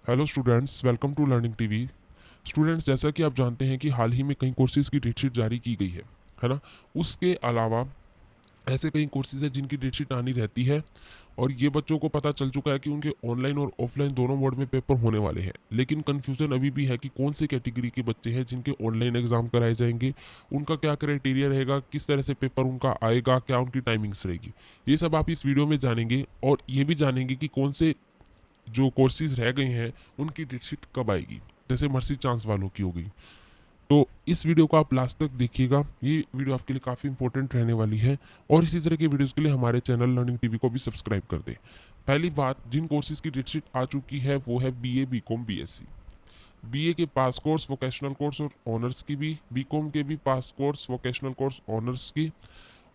Hello students, welcome to learning TV. Students, जैसा कि आप जानते हैं कि हाल ही में कई कोर्सेज़ की डेटशीट जारी की गई है ना। उसके अलावा ऐसे कई कोर्सेज़ हैं जिनकी डेटशीट आनी रहती है और ये बच्चों को पता चल चुका है कि उनके ऑनलाइन और ऑफलाइन दोनों मोड में पेपर होने वाले हैं। लेकिन कन्फ्यूज़न अभी भी है कि कौन से कैटेगरी के बच्चे हैं जिनके ऑनलाइन एग्ज़ाम कराए जाएंगे, उनका क्या क्राइटेरिया रहेगा, किस तरह से पेपर उनका आएगा, क्या उनकी टाइमिंग्स रहेगी। ये सब आप इस वीडियो में जानेंगे और ये भी जानेंगे कि कौन से जो कोर्सेज रह गए हैं उनकी डेटशीट कब आएगी, जैसे मर्सी चांस वालों की हो गई। तो इस वीडियो को आप लास्ट तक देखिएगा, ये वीडियो आपके लिए काफ़ी इंपॉर्टेंट रहने वाली है। और इसी तरह के वीडियोस के लिए हमारे चैनल लर्निंग टीवी को भी सब्सक्राइब कर दें। पहली बात, जिन कोर्सेज की डेटशीट आ चुकी है वो है बीए, बीकॉम, बीएससी। बीए के पास कोर्स, वोकेशनल कोर्स और ऑनर्स की भी, बीकॉम के भी pass course, vocational course, honours की,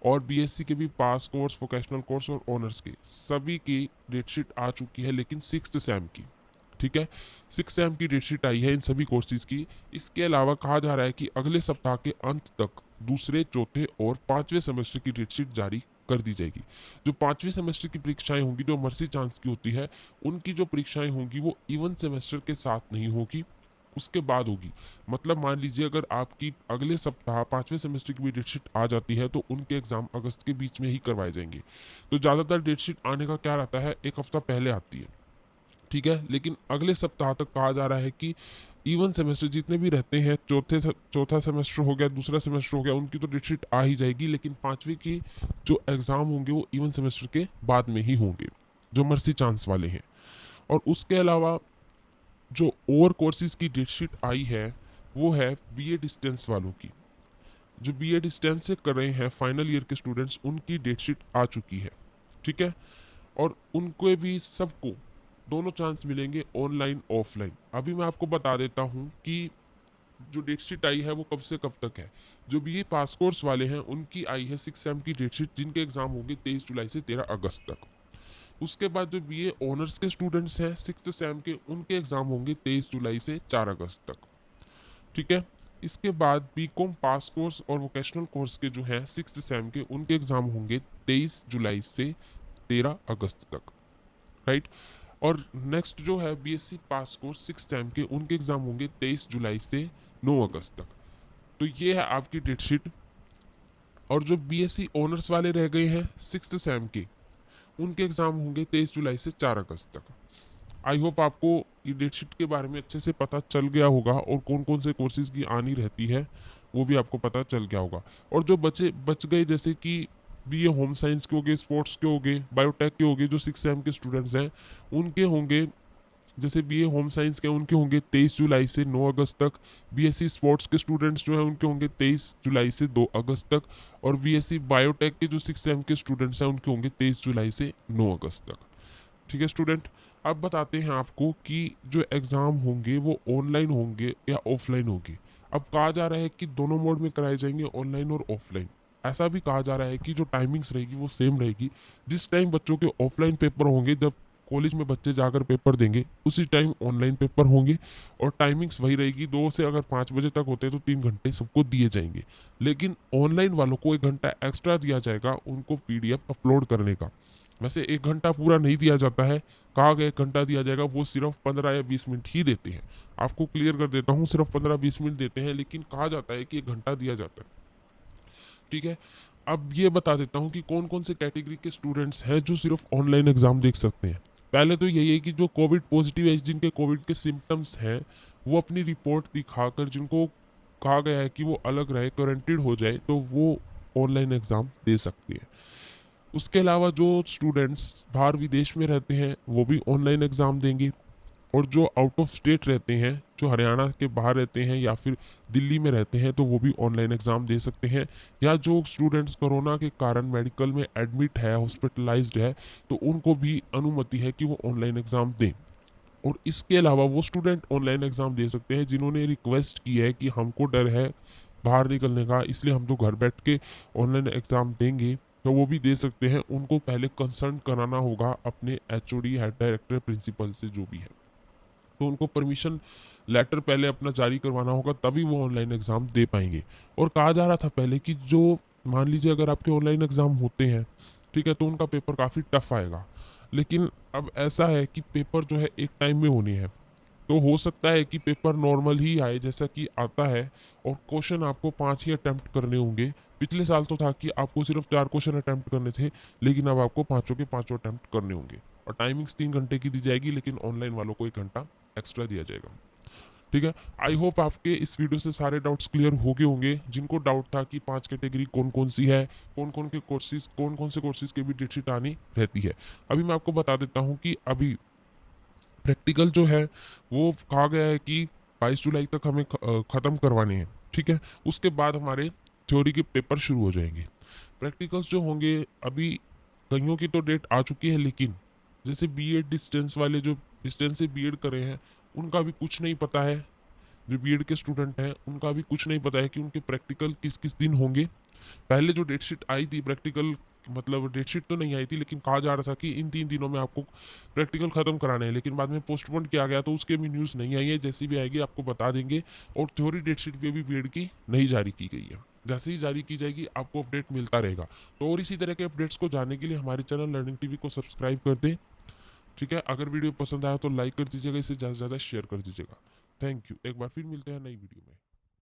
और बीएससी के भी पास कोर्स, वोकेशनल कोर्स और ऑनर्स के सभी की डेटशीट आ चुकी है, लेकिन सिक्स्थ सेम की। ठीक है, सिक्स सेम की डेटशीट आई है इन सभी कोर्सेज की। इसके अलावा कहा जा रहा है कि अगले सप्ताह के अंत तक दूसरे, चौथे और पांचवें सेमेस्टर की डेटशीट जारी कर दी जाएगी। जो पांचवें सेमेस्टर की परीक्षाएं होंगी, जो मर्सी चांस की होती है, उनकी जो परीक्षाएं होंगी वो इवन सेमेस्टर के साथ नहीं होगी, उसके बाद होगी। मतलब मान लीजिए अगर आपकी अगले सप्ताह पांचवें सेमेस्टर की भी डेटशीट आ जाती है तो उनके एग्जाम अगस्त के बीच में ही करवाए जाएंगे। तो ज़्यादातर डेटशीट आने का क्या रहता है, एक हफ्ता पहले आती है। ठीक है, लेकिन अगले सप्ताह तक कहा जा रहा है कि इवन सेमेस्टर जितने भी रहते हैं, चौथा सेमेस्टर हो गया, दूसरा सेमेस्टर हो गया, उनकी तो डेटशीट आ ही जाएगी। लेकिन पांचवी की जो एग्ज़ाम होंगे वो इवन सेमेस्टर के बाद में ही होंगे, जो मर्सी चांस वाले हैं। और उसके अलावा जो और कोर्सेज की डेटशीट आई है वो है बीए डिस्टेंस वालों की। जो बीए डिस्टेंस से कर रहे हैं फाइनल ईयर के स्टूडेंट्स, उनकी डेटशीट आ चुकी है। ठीक है, और उनको भी सबको दोनों चांस मिलेंगे, ऑनलाइन ऑफलाइन। अभी मैं आपको बता देता हूँ कि जो डेटशीट आई है वो कब से कब तक है। जो बीए पास कोर्स वाले हैं उनकी आई है सिक्स सेम की डेटशीट, जिनके एग्जाम होंगे 23 जुलाई से 13 अगस्त तक। उसके बाद जो बीए ऑनर्स के स्टूडेंट्स हैं सिक्स सेम के, उनके एग्जाम होंगे 23 जुलाई से 4 अगस्त तक। ठीक है, इसके बाद बीकॉम पास कोर्स और वोकेशनल कोर्स के जो हैं सिक्स सेम के, उनके एग्जाम होंगे 23 जुलाई से 13 अगस्त तक। राइट, और नेक्स्ट जो है BSc pass course six same के, उनके एग्जाम होंगे 23 जुलाई से 9 अगस्त तक। तो ये है आपकी डेटशीट। और जो बीएससी ऑनर्स वाले रह गए हैं सिक्स सेम के, उनके एग्जाम होंगे 23 जुलाई से 4 अगस्त तक। आई होप आपको ये डेटशीट के बारे में अच्छे से पता चल गया होगा और कौन कौन से कोर्सेज की आनी रहती है वो भी आपको पता चल गया होगा। और जो बचे बच गए, जैसे कि बीए होम साइंस के हो गए, स्पोर्ट्स के हो गए, बायोटेक के हो गए, जो सिक्स सेम के स्टूडेंट्स हैं उनके होंगे, जैसे बीए होम साइंस के उनके होंगे 23 जुलाई से 9 अगस्त तक। बीएससी स्पोर्ट्स के स्टूडेंट्स जो हैं उनके होंगे 23 जुलाई से 2 अगस्त तक। और बीएससी बायोटेक के जो सिक्स सेम के स्टूडेंट्स हैं उनके होंगे 23 जुलाई से 9 अगस्त तक। ठीक है स्टूडेंट, अब बताते हैं आपको कि जो एग्ज़ाम होंगे वो ऑनलाइन होंगे या ऑफलाइन होंगे। अब कहा जा रहा है कि दोनों मोड में कराए जाएंगे, ऑनलाइन और ऑफलाइन। ऐसा भी कहा जा रहा है कि जो टाइमिंग्स रहेगी वो सेम रहेगी। जिस टाइम बच्चों के ऑफलाइन पेपर होंगे, जब कॉलेज में बच्चे जाकर पेपर देंगे, उसी टाइम ऑनलाइन पेपर होंगे। और टाइमिंग्स वही रहेगी, 2 से अगर 5 बजे तक होते हैं तो 3 घंटे सबको दिए जाएंगे। लेकिन ऑनलाइन वालों को 1 घंटा एक्स्ट्रा दिया जाएगा उनको पीडीएफ अपलोड करने का। वैसे 1 घंटा पूरा नहीं दिया जाता है, कहा गया 1 घंटा दिया जाएगा, वो सिर्फ 15 या 20 मिनट ही देते हैं। आपको क्लियर कर देता हूँ, सिर्फ 15-20 मिनट देते हैं, लेकिन कहा जाता है कि 1 घंटा दिया जाता है। ठीक है, अब ये बता देता हूँ कि कौन कौन से कैटेगरी के स्टूडेंट्स हैं जो सिर्फ ऑनलाइन एग्जाम देख सकते हैं। पहले तो यही है कि जो कोविड पॉजिटिव है, जिनके कोविड के सिम्टम्स हैं, वो अपनी रिपोर्ट दिखाकर, जिनको कहा गया है कि वो अलग रहे, क्वारंटीन हो जाए, तो वो ऑनलाइन एग्ज़ाम दे सकते हैं। उसके अलावा जो स्टूडेंट्स बाहर विदेश में रहते हैं वो भी ऑनलाइन एग्ज़ाम देंगे। और जो आउट ऑफ स्टेट रहते हैं, जो हरियाणा के बाहर रहते हैं या फिर दिल्ली में रहते हैं, तो वो भी ऑनलाइन एग्ज़ाम दे सकते हैं। या जो स्टूडेंट्स कोरोना के कारण मेडिकल में एडमिट है, हॉस्पिटलाइज्ड है, तो उनको भी अनुमति है कि वो ऑनलाइन एग्ज़ाम दें। और इसके अलावा वो स्टूडेंट ऑनलाइन एग्ज़ाम दे सकते हैं जिन्होंने रिक्वेस्ट की है कि हमको डर है बाहर निकलने का, इसलिए हम तो घर बैठ के ऑनलाइन एग्ज़ाम देंगे, तो वो भी दे सकते हैं। उनको पहले कंसर्न कराना होगा अपने एचओडी, हेड डायरेक्टर, प्रिंसिपल से, जो भी है। तो उनको परमिशन लेटर पहले अपना जारी करवाना होगा, तभी वो ऑनलाइन एग्ज़ाम दे पाएंगे। और कहा जा रहा था पहले कि जो मान लीजिए अगर आपके ऑनलाइन एग्ज़ाम होते हैं, ठीक है, तो उनका पेपर काफ़ी टफ आएगा। लेकिन अब ऐसा है कि पेपर जो है एक टाइम में होने हैं। तो हो सकता है कि पेपर नॉर्मल ही आए जैसा कि आता है, और क्वेश्चन आपको 5 ही अटेम्प्ट करने होंगे। पिछले साल तो था कि आपको सिर्फ 4 क्वेश्चन अटेम्प्ट करने थे, लेकिन अब आपको पाँचों के पाँचों अटेम्प्ट करने होंगे। और टाइमिंग्स 3 घंटे की दी जाएगी, लेकिन ऑनलाइन वालों को 1 घंटा एक्स्ट्रा दिया जाएगा। ठीक है, आई होप आपके इस वीडियो से सारे डाउट्स क्लियर हो गए होंगे। जिनको डाउट था कि 5 कैटेगरी कौन कौन सी है, कौन कौन से कोर्सेज की भी डेटशीट आनी रहती है, अभी मैं आपको बता देता हूँ कि अभी प्रैक्टिकल जो है वो कहा गया है कि 22 जुलाई तक हमें ख़त्म करवाने हैं। ठीक है, उसके बाद हमारे थ्योरी के पेपर शुरू हो जाएंगे। प्रैक्टिकल्स जो होंगे अभी कईयों की तो डेट आ चुकी है, लेकिन जैसे बीएड डिस्टेंस वाले जो डिस्टेंस से बीएड करे हैं उनका भी कुछ नहीं पता है। जो बीएड के स्टूडेंट हैं उनका भी कुछ नहीं पता है कि उनके प्रैक्टिकल किस किस दिन होंगे। पहले जो डेटशीट आई थी प्रैक्टिकल, मतलब डेटशीट तो नहीं आई थी, लेकिन कहा जा रहा था कि इन 3 दिनों में आपको प्रैक्टिकल ख़त्म कराने हैं, लेकिन बाद में पोस्टपोन किया गया, तो उसके भी न्यूज़ नहीं आई है। जैसी भी आएगी आपको बता देंगे। और थ्योरी डेटशीट भी अभी बीएड की नहीं जारी की गई है, जैसे ही जारी की जाएगी आपको अपडेट मिलता रहेगा। तो और इसी तरह के अपडेट्स को जानने के लिए हमारे चैनल लर्निंग टीवी को सब्सक्राइब कर दें। ठीक है, अगर वीडियो पसंद आया तो लाइक कर दीजिएगा, इसे ज़्यादा से ज़्यादा शेयर कर दीजिएगा। थैंक यू, एक बार फिर मिलते हैं नई वीडियो में।